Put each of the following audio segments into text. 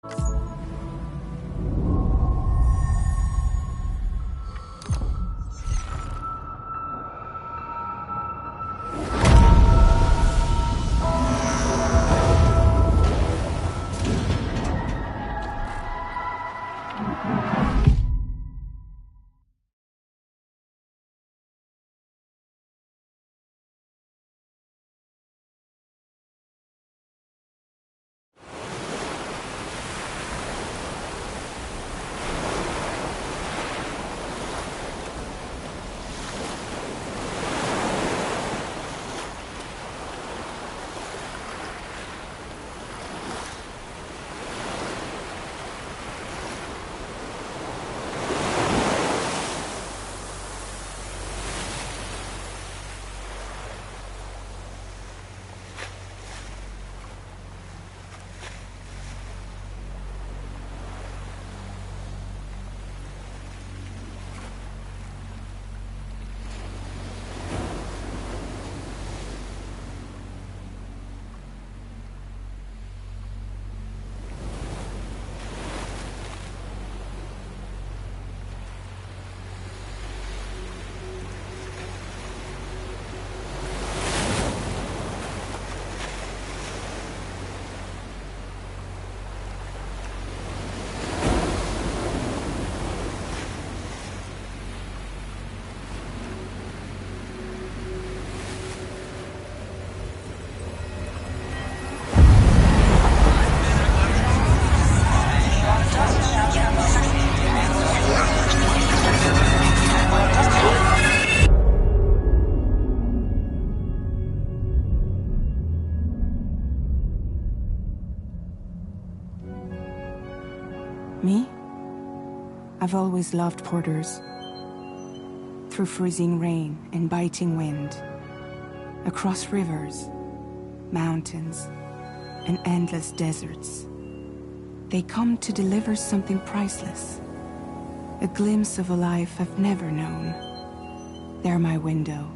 Me? I've always loved porters. Through freezing rain and biting wind, across rivers, mountains, and endless deserts, they come to deliver something priceless, a glimpse of a life I've never known. They're my window,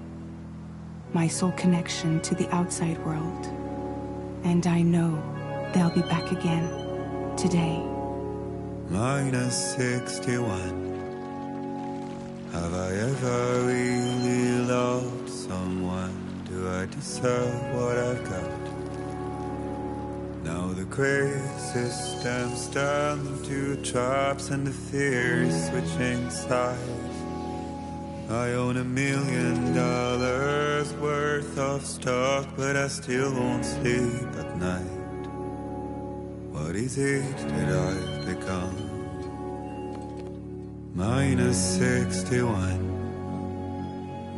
my sole connection to the outside world, and I know they'll be back again today. -61. Have I ever really loved someone? Do I deserve what I've got? Now the crazy system's turned into traps and the fear is switching sides. I own $1 million worth of stock, but I still won't sleep at night. What is it that I've become? -61.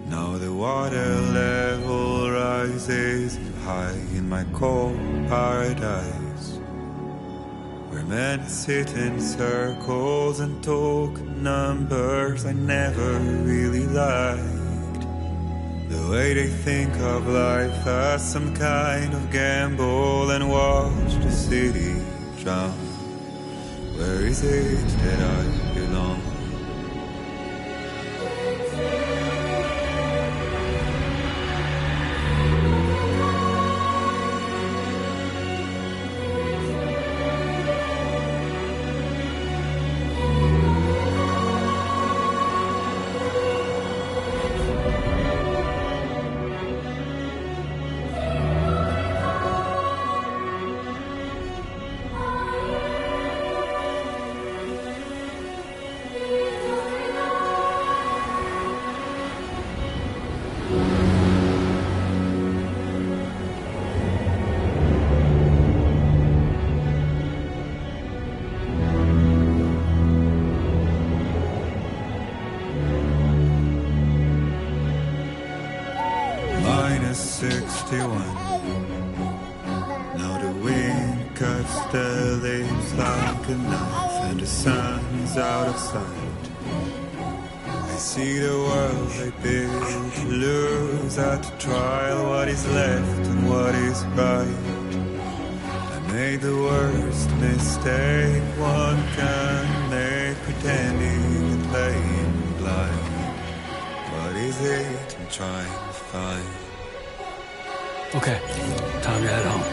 Now the water level rises high in my cold paradise, where men sit in circles and talk numbers I never really liked. The way they think of life as some kind of gamble and watch the city drown. Where is it that I belong? -61. Now the wind cuts the leaves like a knife, and the sun's out of sight. I see the world I built lose at the trial, what is left and what is right. I made the worst mistake one can make, pretending and playing blind. What is it I'm trying to find? Okay, time to head home.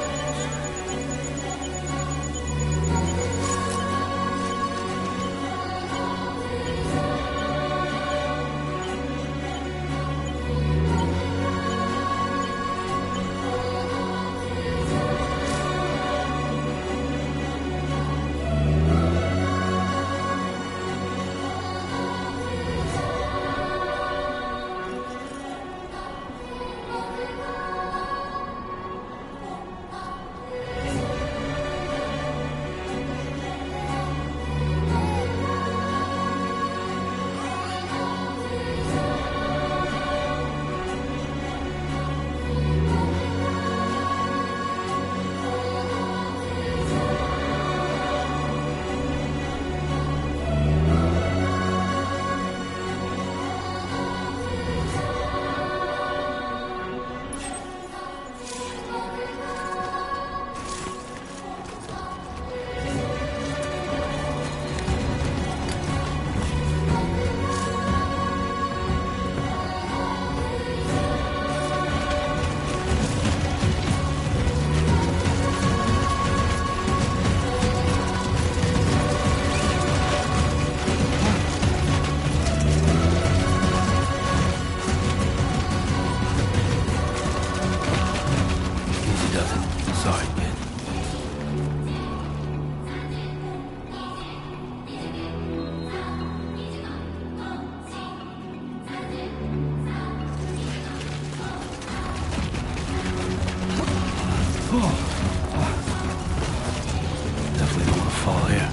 Definitely don't want to fall here.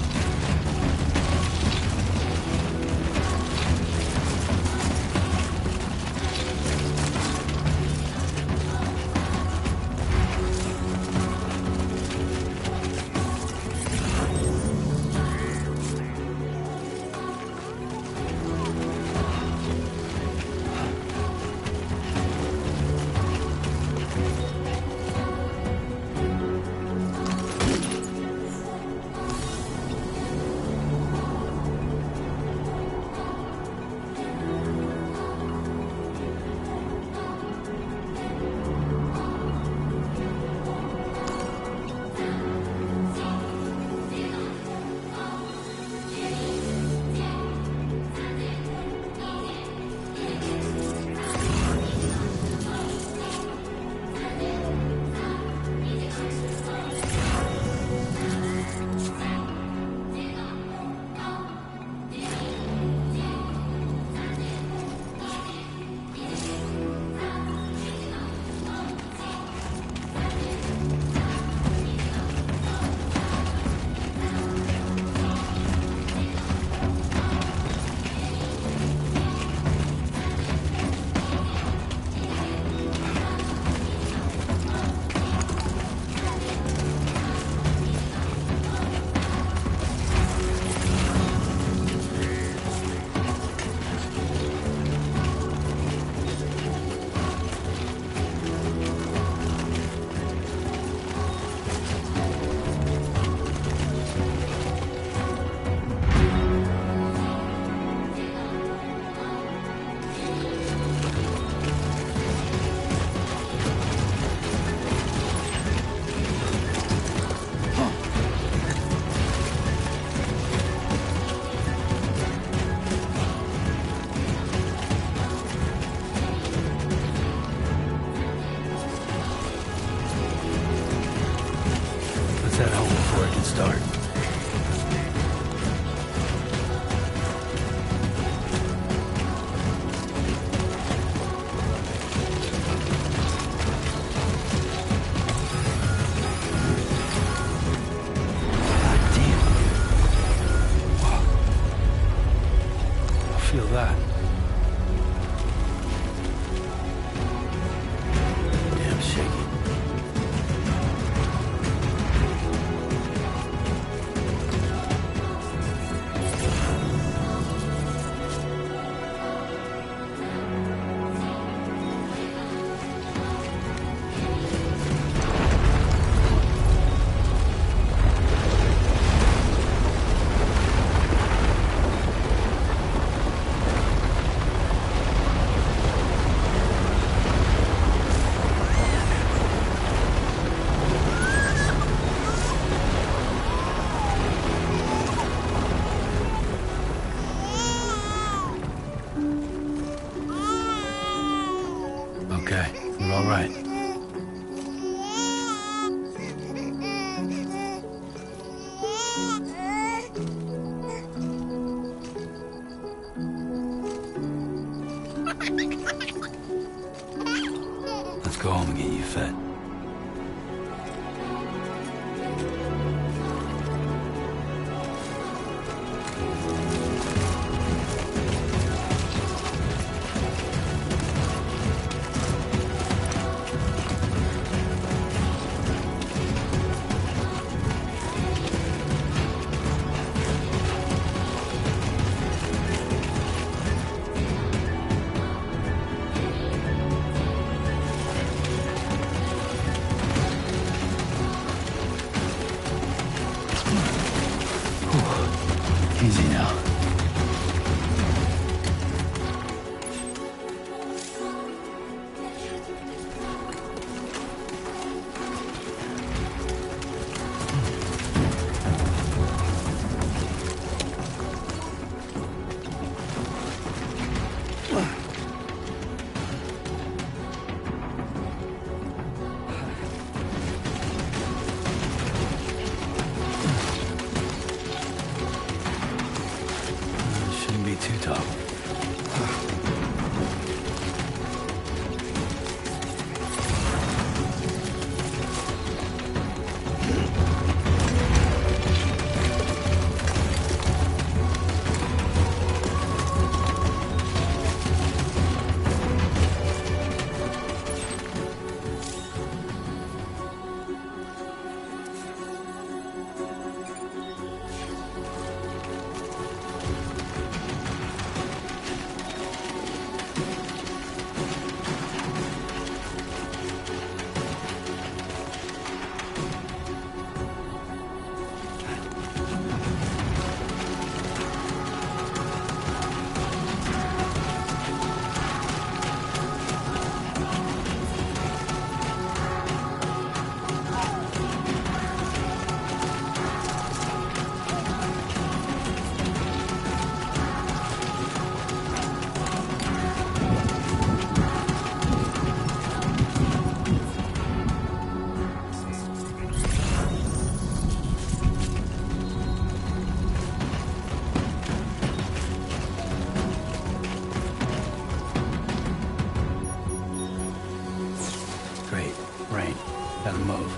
Head home before I can start. God damn. Wow. I feel that. Damn shaky. Okay, you're all right. Let's go home and get you fed. Gotta move.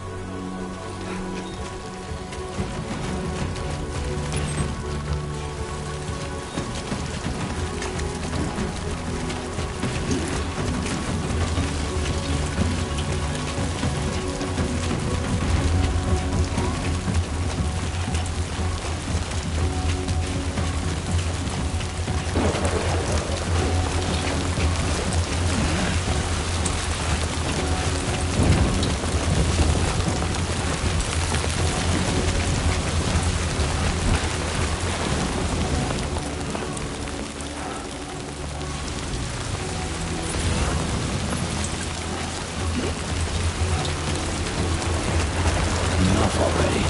Enough already.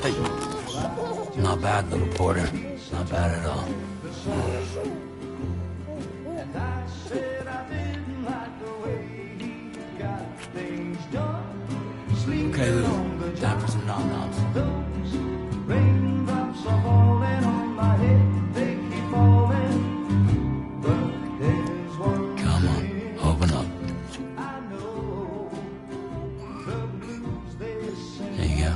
Hey. Not bad, little Porter. Not bad at all. Okay, Lou. Time for some nom-noms. Come on, open up. There you go.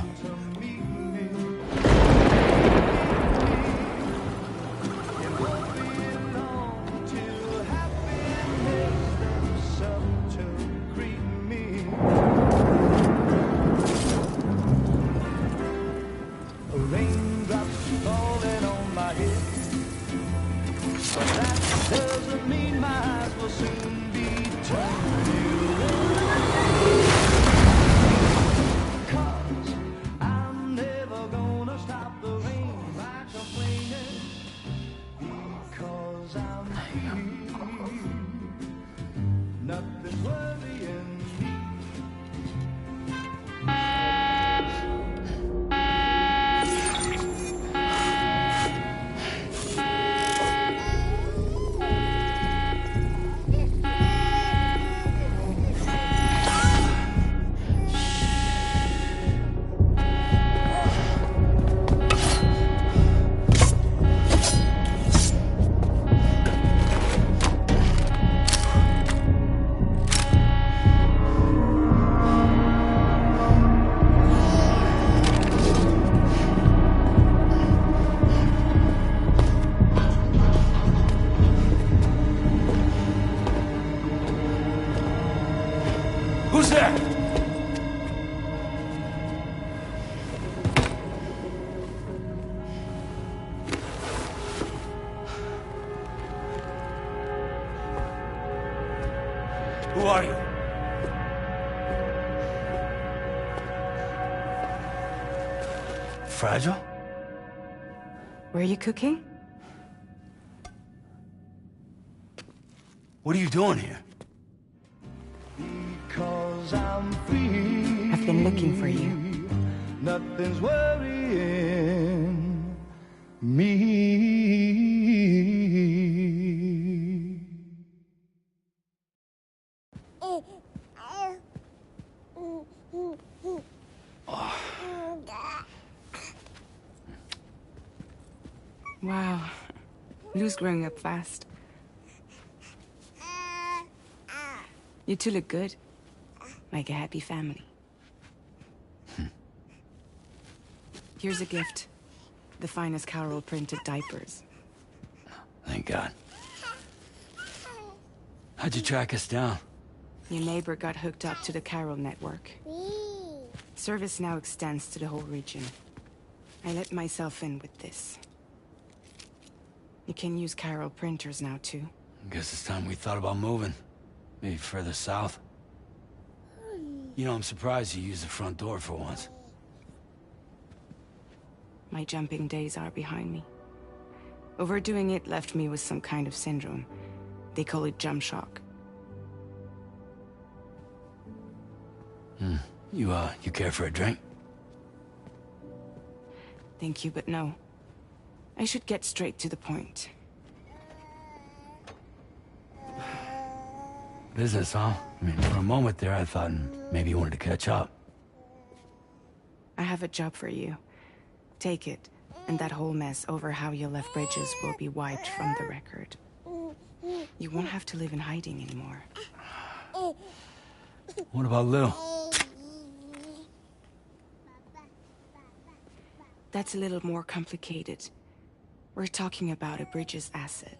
Who's there? Who are you? Fragile? Were you cooking? What are you doing here? I've been looking for you. Nothing's worrying me. Wow. Lou's growing up fast. You two look good. Like a happy family. Here's a gift. The finest Carol printed diapers. Thank God. How'd you track us down? Your neighbor got hooked up to the Carol network. Service now extends to the whole region. I let myself in with this. You can use Carol printers now, too. Guess it's time we thought about moving. Maybe further south. You know, I'm surprised you used the front door for once. My jumping days are behind me. Overdoing it left me with some kind of syndrome. They call it jump shock. You care for a drink? Thank you, but no. I should get straight to the point. Business, huh? I mean, for a moment there, I thought maybe you wanted to catch up. I have a job for you. Take it, and that whole mess over how you left Bridges will be wiped from the record. You won't have to live in hiding anymore. What about Lou? That's a little more complicated. We're talking about a Bridges asset.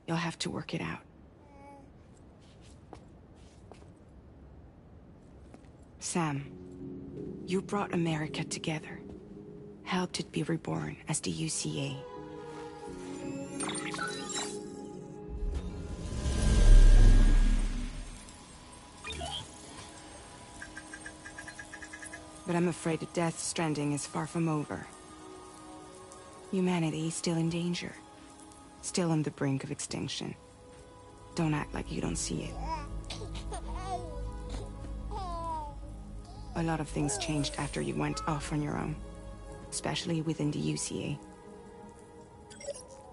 You'll have to work it out. Sam, you brought America together. Helped it be reborn as the UCA. But I'm afraid that Death Stranding is far from over. Humanity is still in danger. Still on the brink of extinction. Don't act like you don't see it. A lot of things changed after you went off on your own. Especially within the UCA.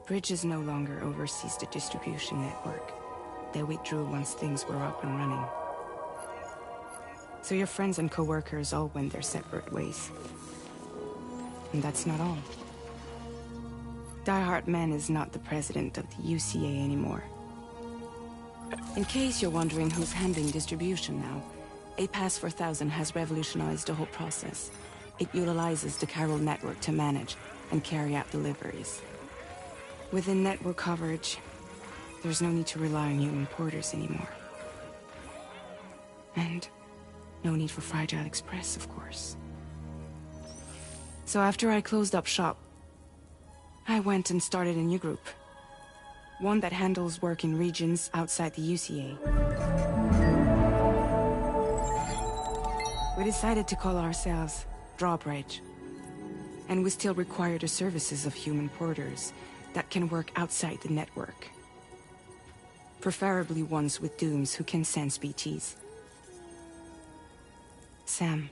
Bridges no longer oversees the distribution network. They withdrew once things were up and running. So your friends and co-workers all went their separate ways. And that's not all. Die Hard Man is not the president of the UCA anymore. In case you're wondering who's handling distribution now, A Pass 4000 has revolutionized the whole process. It utilizes the chiral network to manage and carry out deliveries. Within network coverage, there's no need to rely on human porters anymore. And no need for Fragile Express, of course. So after I closed up shop, I went and started a new group. One that handles work in regions outside the UCA. We decided to call ourselves Drawbridge. And we still require the services of human porters that can work outside the network. Preferably ones with dooms who can sense BTs. Sam,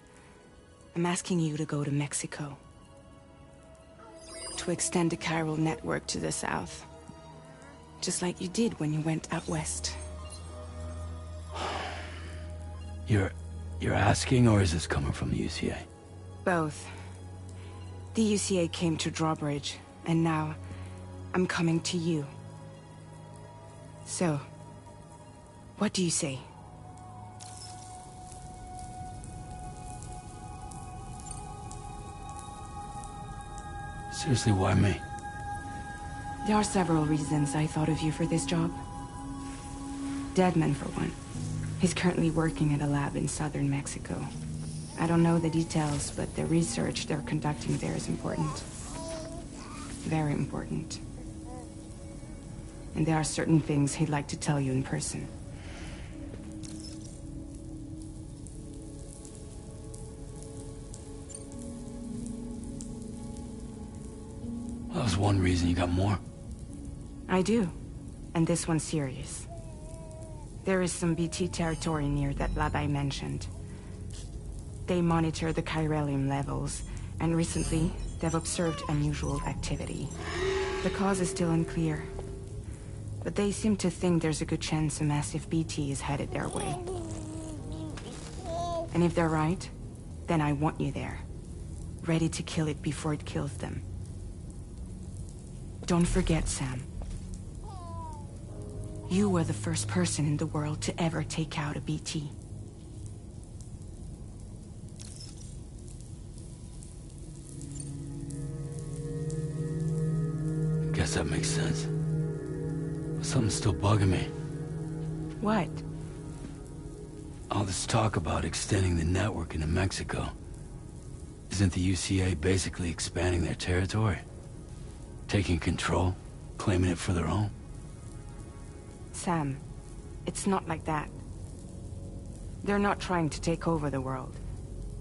I'm asking you to go to Mexico. To extend the chiral network to the south. Just like you did when you went out west. You're asking, or is this coming from the UCA? Both. The UCA came to Drawbridge, and now I'm coming to you. So, what do you say? Seriously, why me? There are several reasons I thought of you for this job. Deadman, for one. He's currently working at a lab in southern Mexico. I don't know the details, but the research they're conducting there is important. Very important. And there are certain things he'd like to tell you in person. That was one reason. You got more? I do. And this one's serious. There is some BT territory near that lab I mentioned. They monitor the chiralium levels, and recently, they've observed unusual activity. The cause is still unclear. But they seem to think there's a good chance a massive BT is headed their way. And if they're right, then I want you there. Ready to kill it before it kills them. Don't forget, Sam. You were the first person in the world to ever take out a BT. Guess that makes sense. But something's still bugging me. What? All this talk about extending the network into Mexico. Isn't the UCA basically expanding their territory? Taking control? Claiming it for their own? Sam, it's not like that. They're not trying to take over the world.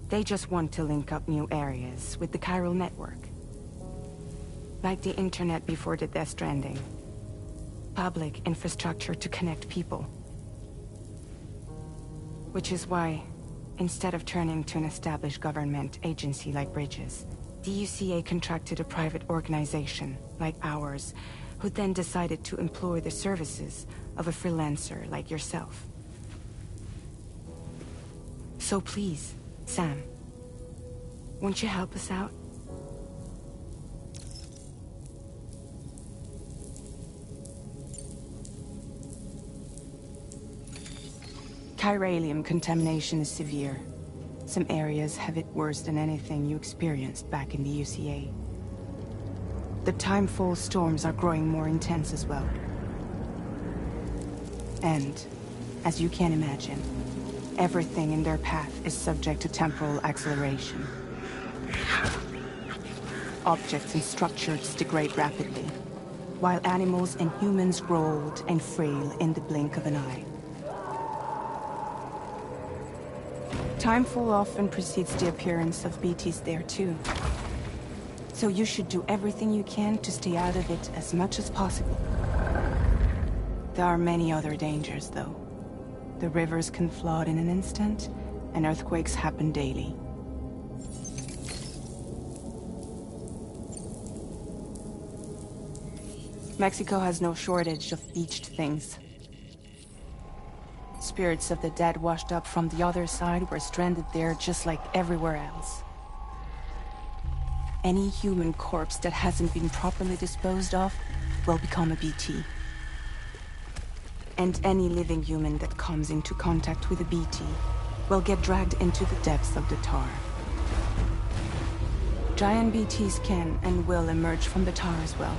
They just want to link up new areas with the chiral network. Like the internet before the Death Stranding. Public infrastructure to connect people. Which is why, instead of turning to an established government agency like Bridges, the UCA contracted a private organization, like ours, who then decided to employ the services of a freelancer like yourself. So please, Sam, won't you help us out? Chiralium contamination is severe. Some areas have it worse than anything you experienced back in the UCA. The timefall storms are growing more intense as well. And, as you can imagine, everything in their path is subject to temporal acceleration. Objects and structures degrade rapidly, while animals and humans grow old and frail in the blink of an eye. Timefall often precedes the appearance of BTs there too. So you should do everything you can to stay out of it as much as possible. There are many other dangers, though. The rivers can flood in an instant, and earthquakes happen daily. Mexico has no shortage of beached things. Spirits of the dead washed up from the other side were stranded there just like everywhere else. Any human corpse that hasn't been properly disposed of will become a BT. And any living human that comes into contact with a BT will get dragged into the depths of the tar. Giant BTs can and will emerge from the tar as well.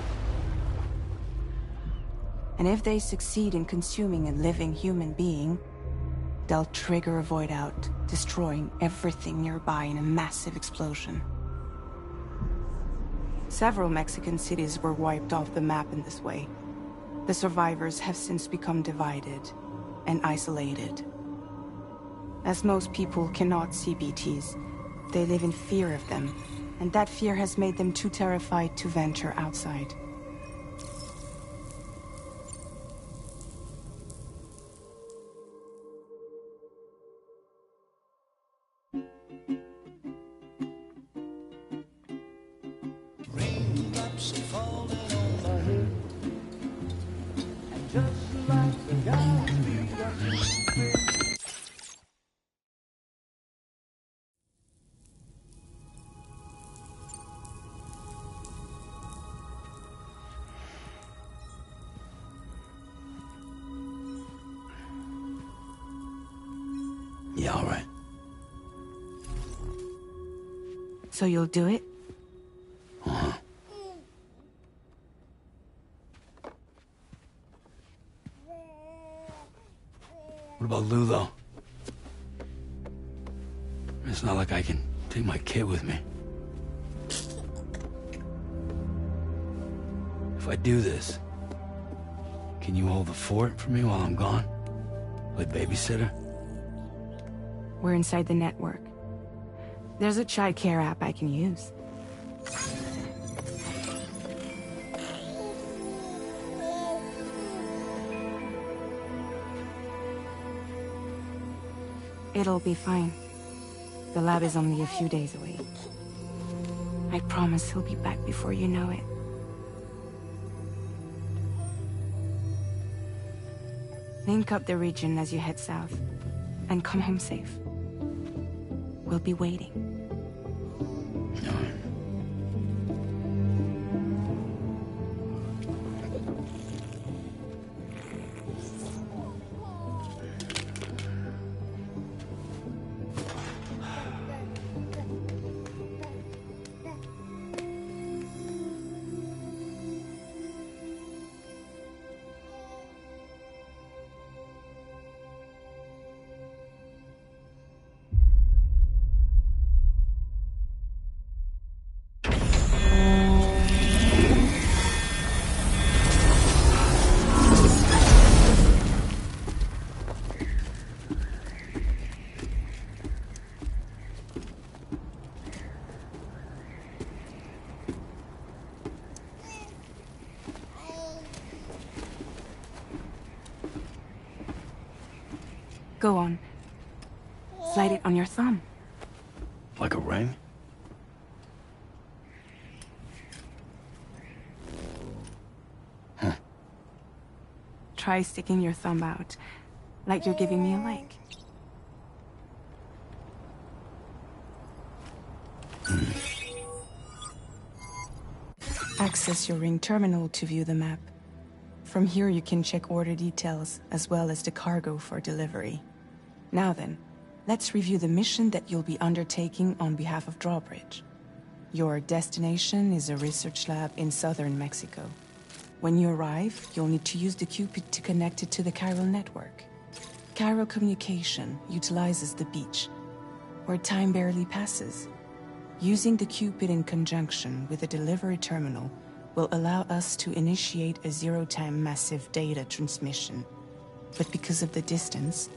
And if they succeed in consuming a living human being, they'll trigger a void out, destroying everything nearby in a massive explosion. Several Mexican cities were wiped off the map in this way. The survivors have since become divided and isolated. As most people cannot see BTs, they live in fear of them, and that fear has made them too terrified to venture outside. Yeah, all right. So you'll do it? Uh-huh. What about Lou, though? It's not like I can take my kid with me. If I do this, can you hold the fort for me while I'm gone? Play babysitter? We're inside the network. There's a child care app I can use. It'll be fine. The lab is only a few days away. I promise he'll be back before you know it. Link up the region as you head south, and come home safe. We'll be waiting. All right. Go on. Slide it on your thumb. Like a ring? Huh. Try sticking your thumb out, like you're giving me a like. Access your ring terminal to view the map. From here you can check order details, as well as the cargo for delivery. Now then, let's review the mission that you'll be undertaking on behalf of Drawbridge. Your destination is a research lab in southern Mexico. When you arrive, you'll need to use the Cupid to connect it to the chiral network. Chiral communication utilizes the beach, where time barely passes. Using the Cupid in conjunction with the delivery terminal will allow us to initiate a zero-time massive data transmission. But because of the distance,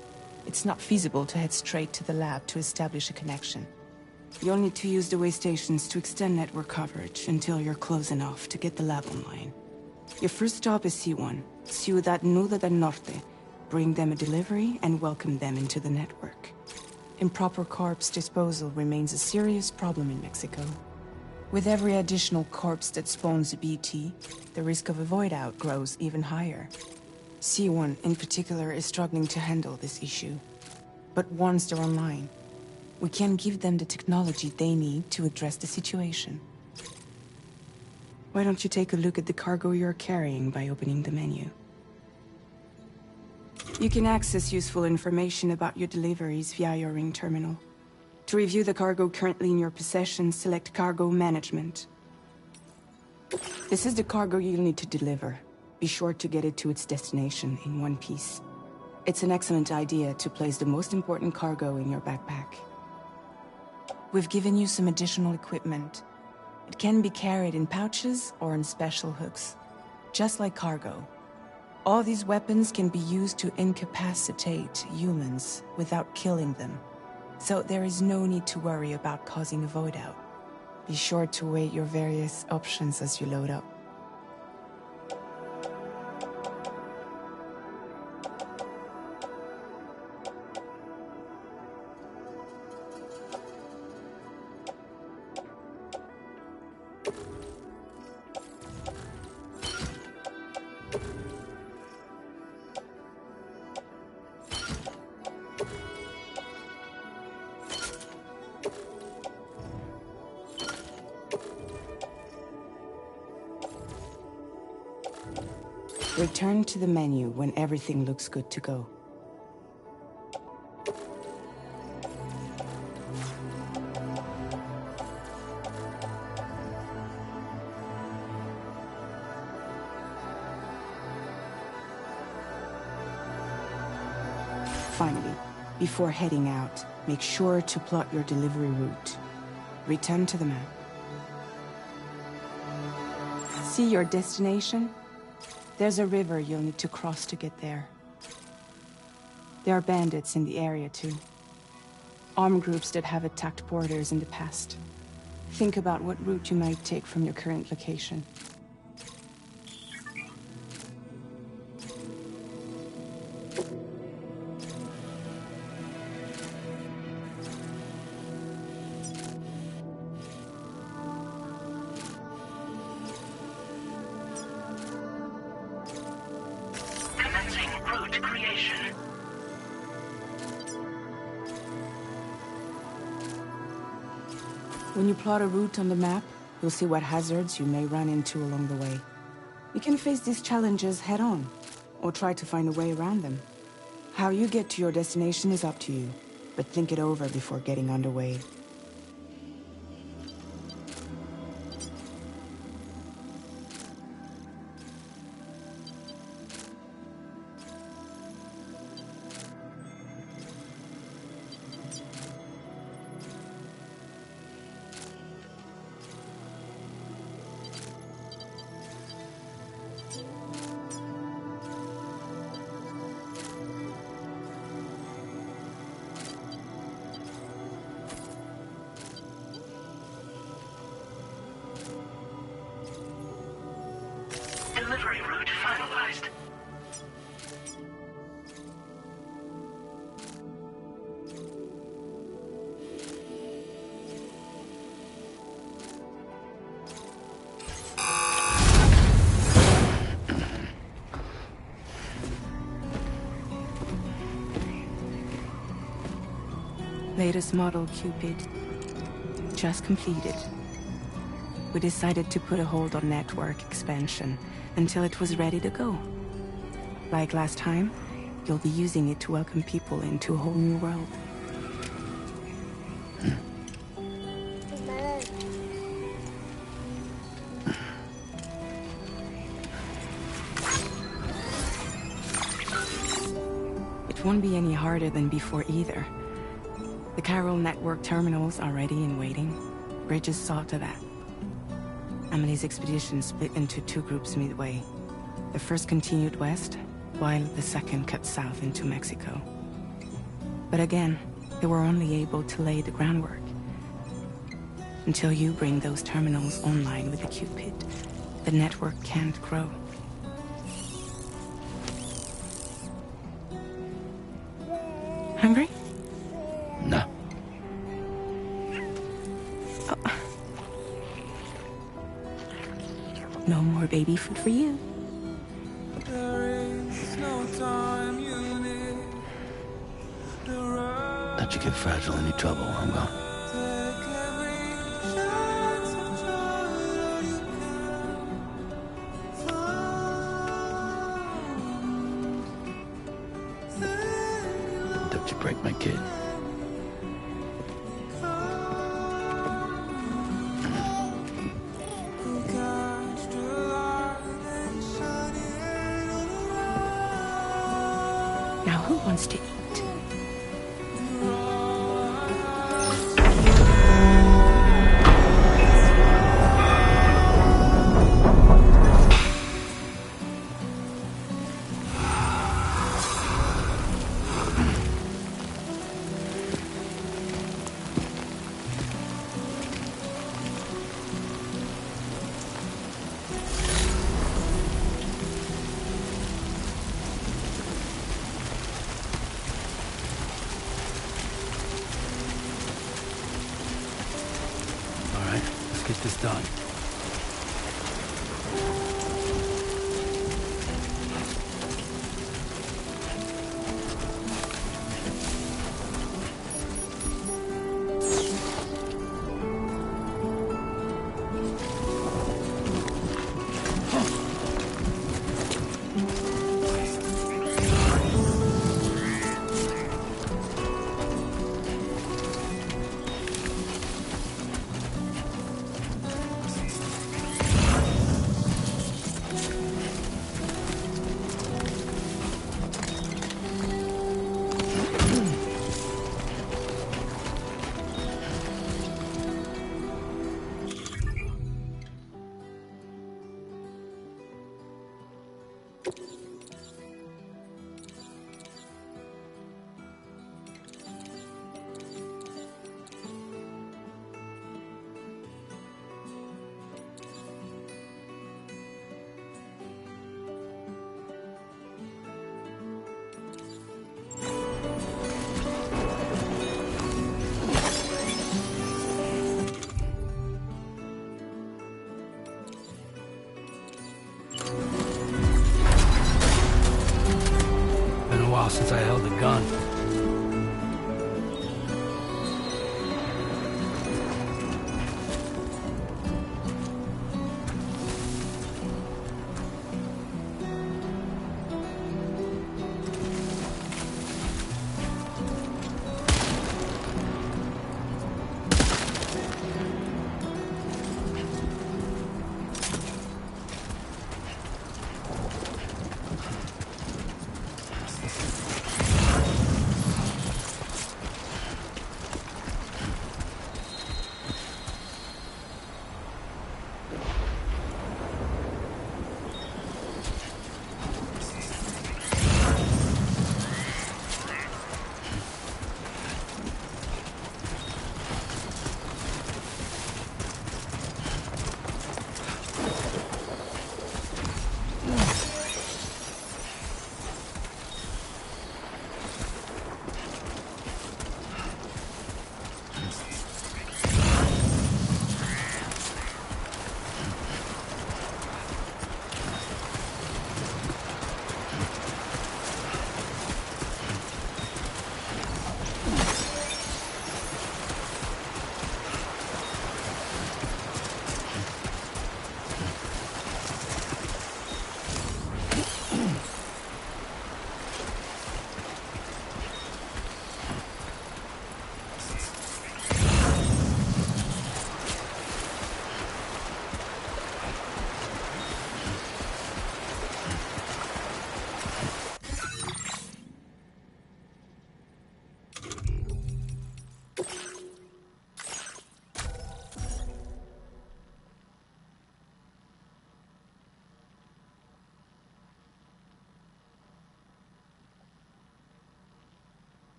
It's not feasible to head straight to the lab to establish a connection. You'll need to use the way stations to extend network coverage until you're close enough to get the lab online. Your first stop is C1, Ciudad Nuda del Norte. Bring them a delivery and welcome them into the network. Improper corpse disposal remains a serious problem in Mexico. With every additional corpse that spawns a BT, the risk of a void out grows even higher. C1 in particular is struggling to handle this issue. But once they're online, we can give them the technology they need to address the situation. Why don't you take a look at the cargo you're carrying by opening the menu? You can access useful information about your deliveries via your ring terminal. To review the cargo currently in your possession, select Cargo Management. This is the cargo you'll need to deliver. Be sure to get it to its destination in one piece. It's an excellent idea to place the most important cargo in your backpack. We've given you some additional equipment. It can be carried in pouches or in special hooks, just like cargo. All these weapons can be used to incapacitate humans without killing them. So there is no need to worry about causing a void out. Be sure to weigh your various options as you load up. Return to the menu when everything looks good to go. Finally, before heading out, make sure to plot your delivery route. Return to the map. See your destination? There's a river you'll need to cross to get there. There are bandits in the area too. Armed groups that have attacked borders in the past. Think about what route you might take from your current location. When you plot a route on the map, you'll see what hazards you may run into along the way. You can face these challenges head-on, or try to find a way around them. How you get to your destination is up to you, but think it over before getting underway. Delivery route finalized. Latest model Cupid. Just completed. We decided to put a hold on network expansion until it was ready to go. Like last time, you'll be using it to welcome people into a whole new world. It won't be any harder than before either. The chiral network terminals are ready and waiting. Bridges saw to that. Emily's expedition split into two groups midway. The first continued west, while the second cut south into Mexico. But again, they were only able to lay the groundwork. Until you bring those terminals online with the Cupid, the network can't grow. Hungry? No. Oh. No more baby food for you. Don't you get fragile any trouble, I'm gone. Don't you break my kid. Now who wants to eat? Get this done. Since I held a gun.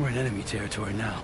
We're in enemy territory now.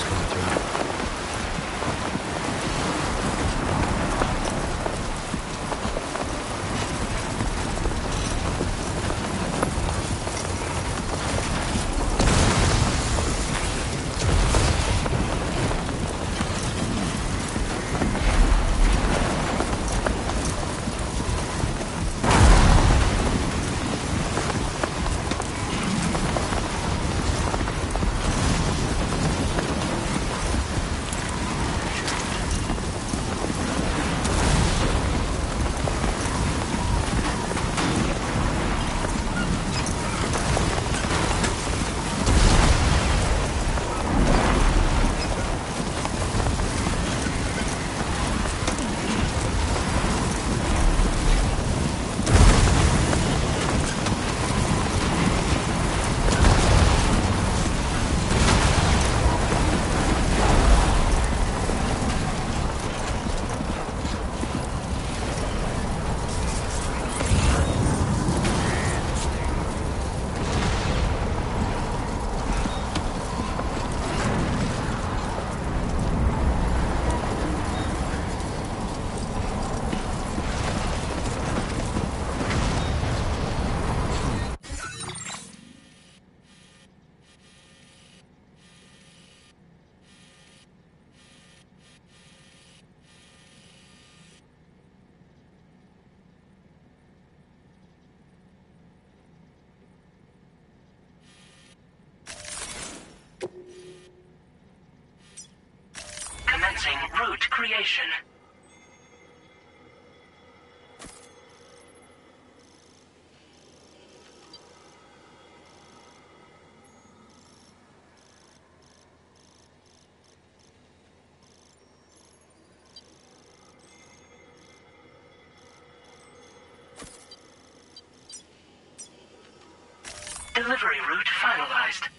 storm's coming through. Commencing route creation. Delivery route finalized.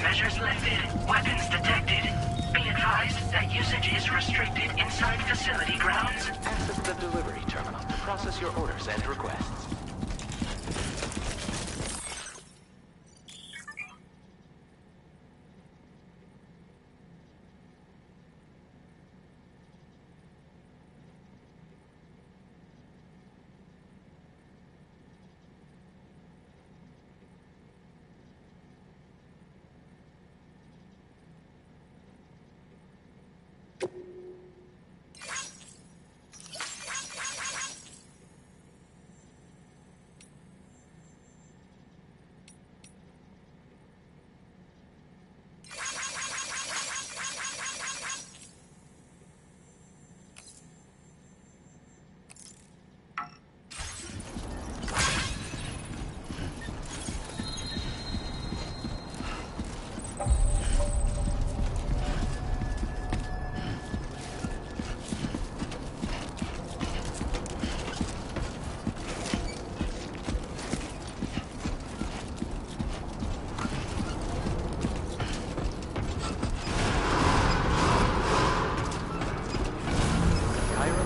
Measures lifted. Weapons detected. Be advised that usage is restricted inside facility grounds. Access the delivery terminal to process your orders and requests.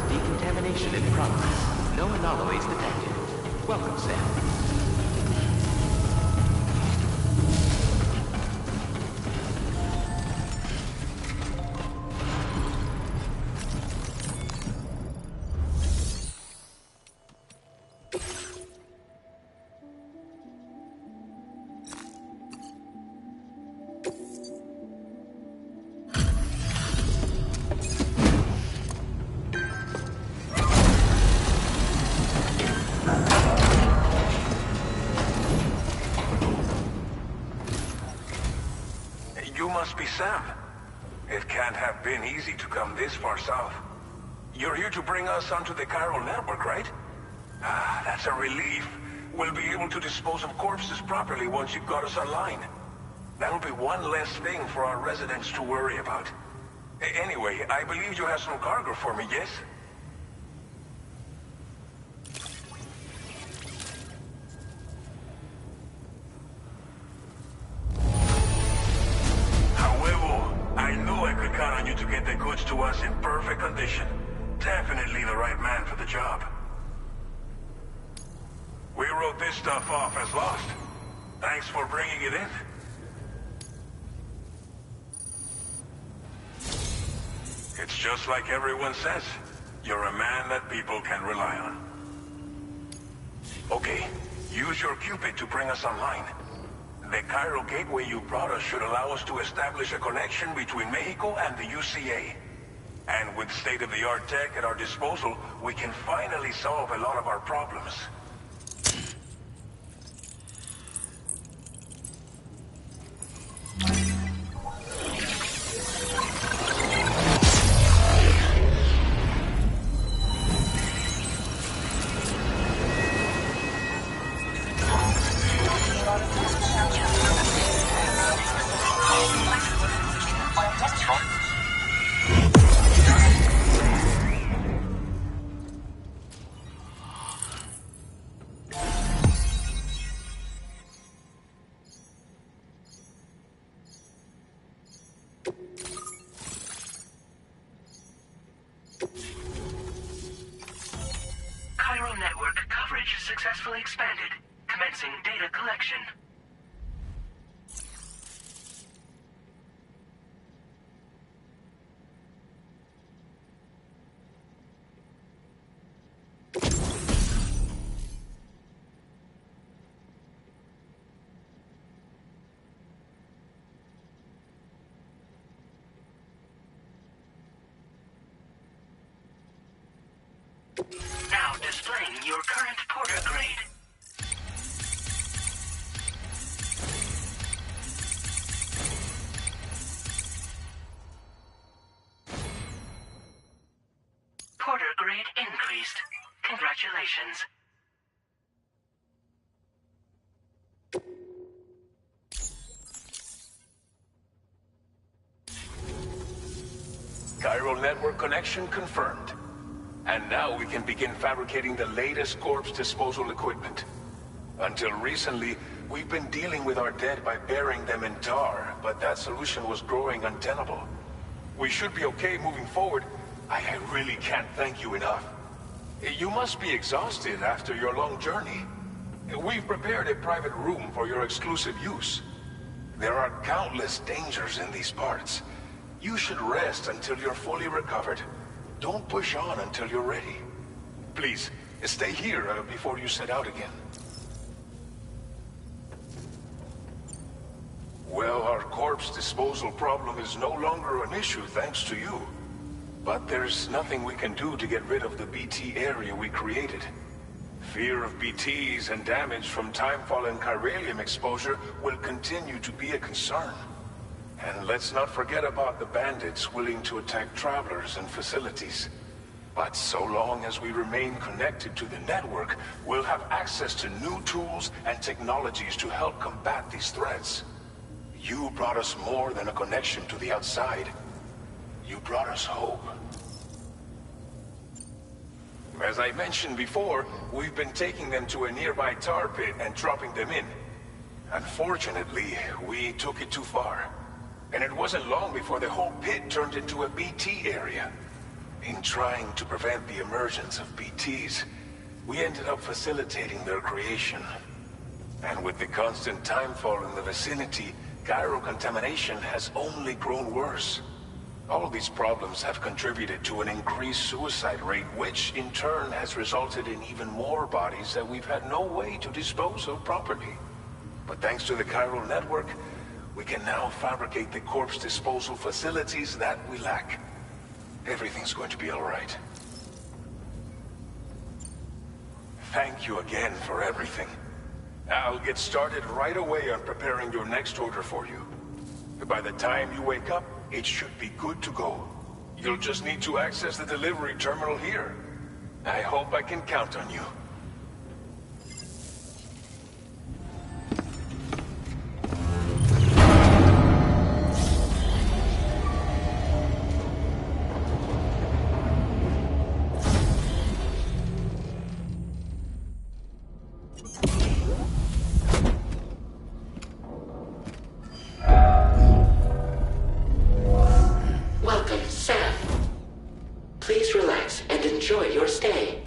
Decontamination in progress. No anomalies detected. Welcome, Sam. You must be Sam. It can't have been easy to come this far south. You're here to bring us onto the chiral network, right? Ah, that's a relief. We'll be able to dispose of corpses properly once you've got us online. That'll be one less thing for our residents to worry about. Anyway, I believe you have some cargo for me, yes? To get the goods to us in perfect condition. Definitely the right man for the job. We wrote this stuff off as lost. Thanks for bringing it in. It's just like everyone says. You're a man that people can rely on. Okay, use your Cupid to bring us online. The chiral gateway you brought us should allow us to establish a connection between Mexico and the UCA. And with state-of-the-art tech at our disposal, we can finally solve a lot of our problems. Chiral network coverage successfully expanded. Commencing data collection. Now displaying your current porter grade. Porter grade increased. Congratulations. Chiral network connection confirmed. And now we can begin fabricating the latest corpse disposal equipment. Until recently, we've been dealing with our dead by burying them in tar, but that solution was growing untenable. We should be okay moving forward. I really can't thank you enough. You must be exhausted after your long journey. We've prepared a private room for your exclusive use. There are countless dangers in these parts. You should rest until you're fully recovered. Don't push on until you're ready. Please, stay here before you set out again. Well, our corpse disposal problem is no longer an issue thanks to you. But there's nothing we can do to get rid of the BT area we created. Fear of BTs and damage from timefall and chiralium exposure will continue to be a concern. And let's not forget about the bandits willing to attack travelers and facilities. But so long as we remain connected to the network, we'll have access to new tools and technologies to help combat these threats. You brought us more than a connection to the outside. You brought us hope. As I mentioned before, we've been taking them to a nearby tar pit and dropping them in. Unfortunately, we took it too far. And it wasn't long before the whole pit turned into a BT area. In trying to prevent the emergence of BTs, we ended up facilitating their creation. And with the constant timefall in the vicinity, gyro contamination has only grown worse. All these problems have contributed to an increased suicide rate, which in turn has resulted in even more bodies that we've had no way to dispose of properly. But thanks to the chiral network, we can now fabricate the corpse disposal facilities that we lack. Everything's going to be all right. Thank you again for everything. I'll get started right away on preparing your next order for you. By the time you wake up, it should be good to go. You'll just need to access the delivery terminal here. I hope I can count on you. Enjoy your stay.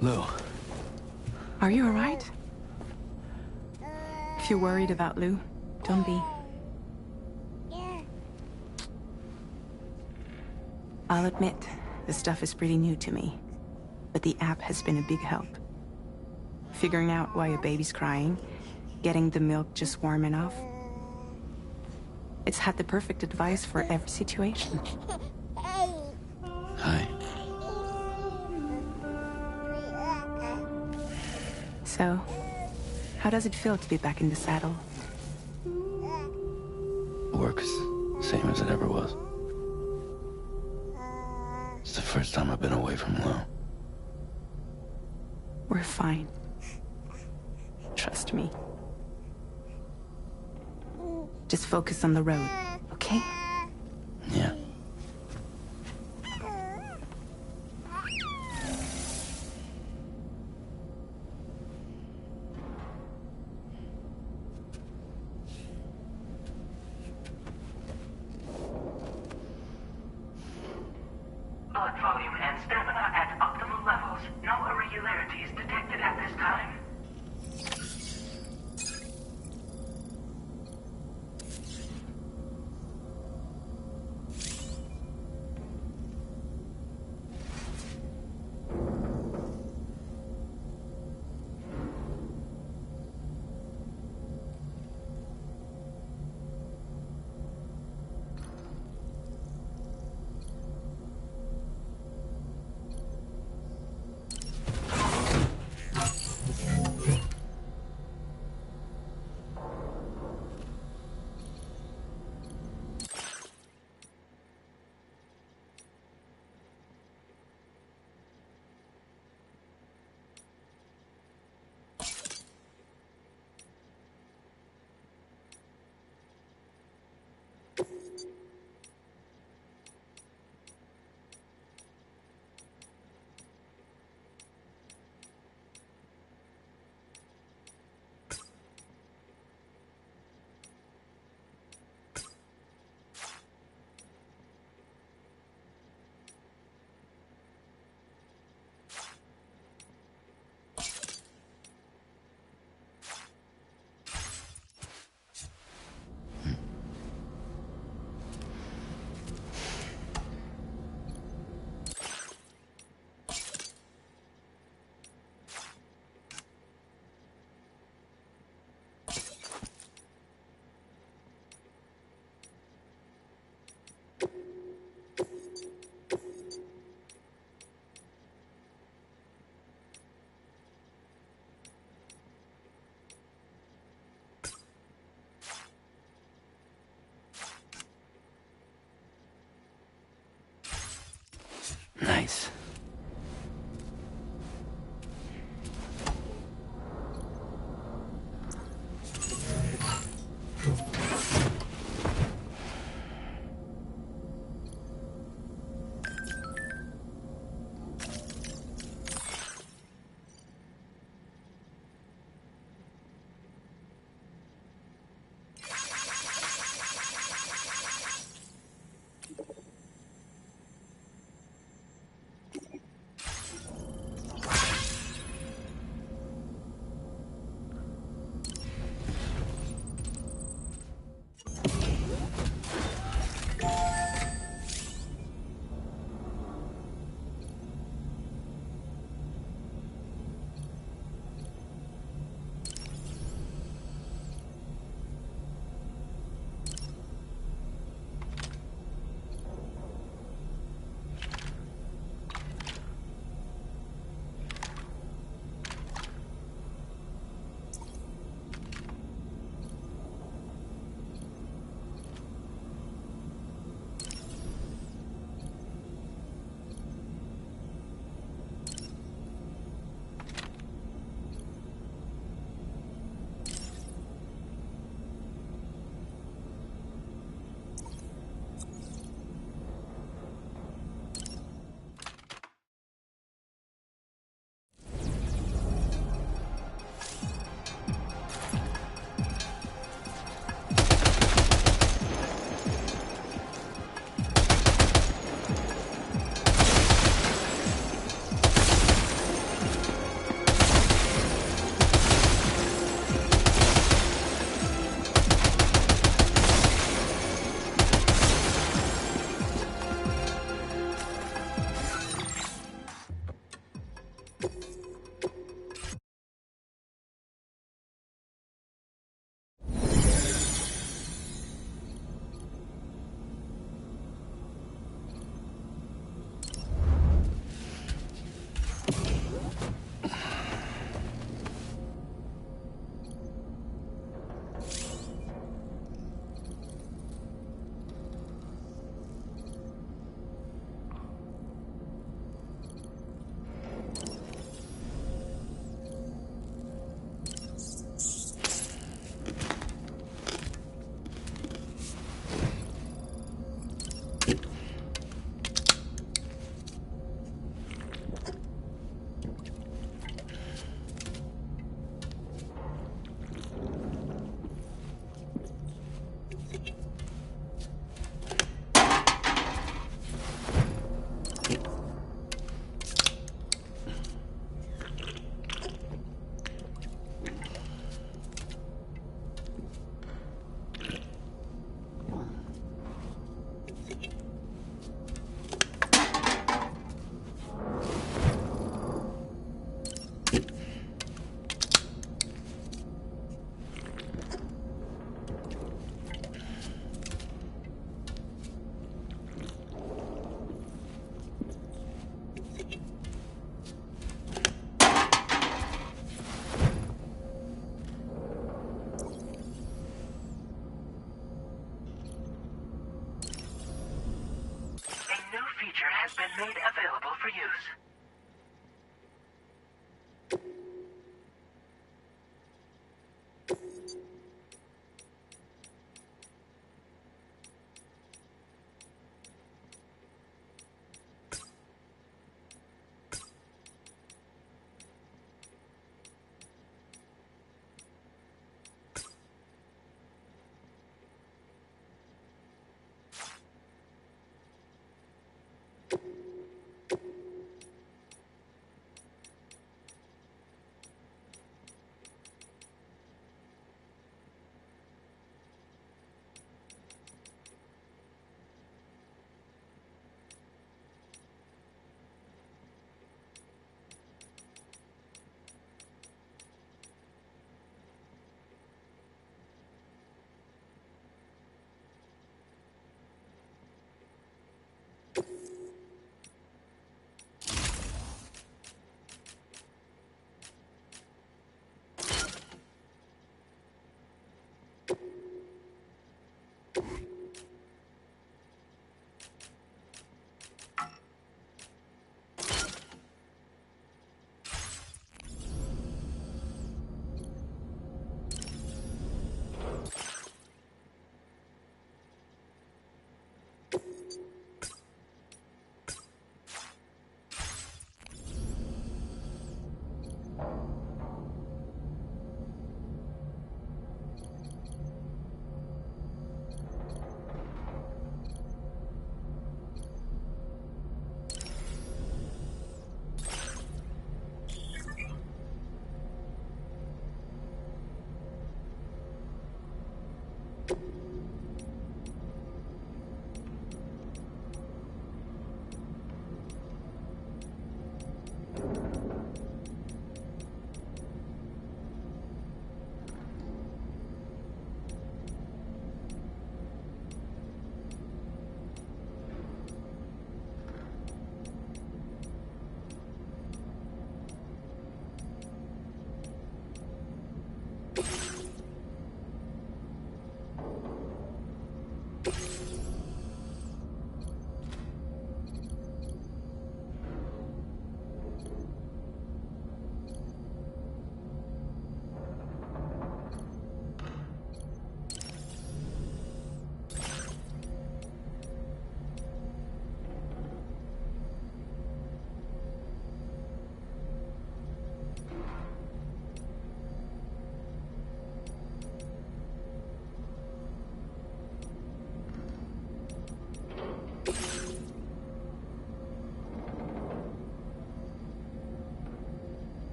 Lou. Are you alright? If you're worried about Lou, don't be. I'll admit, the stuff is pretty new to me, but the app has been a big help. Figuring out why a baby's crying, getting the milk just warm enough. It's had the perfect advice for every situation. Hi. So, how does it feel to be back in the saddle? Works same as it ever was. It's the first time I've been away from Lou. We're fine. Trust me. Just focus on the road, okay? Yeah. Blood volume and stamina at optimal levels. No irregularities detected at this time.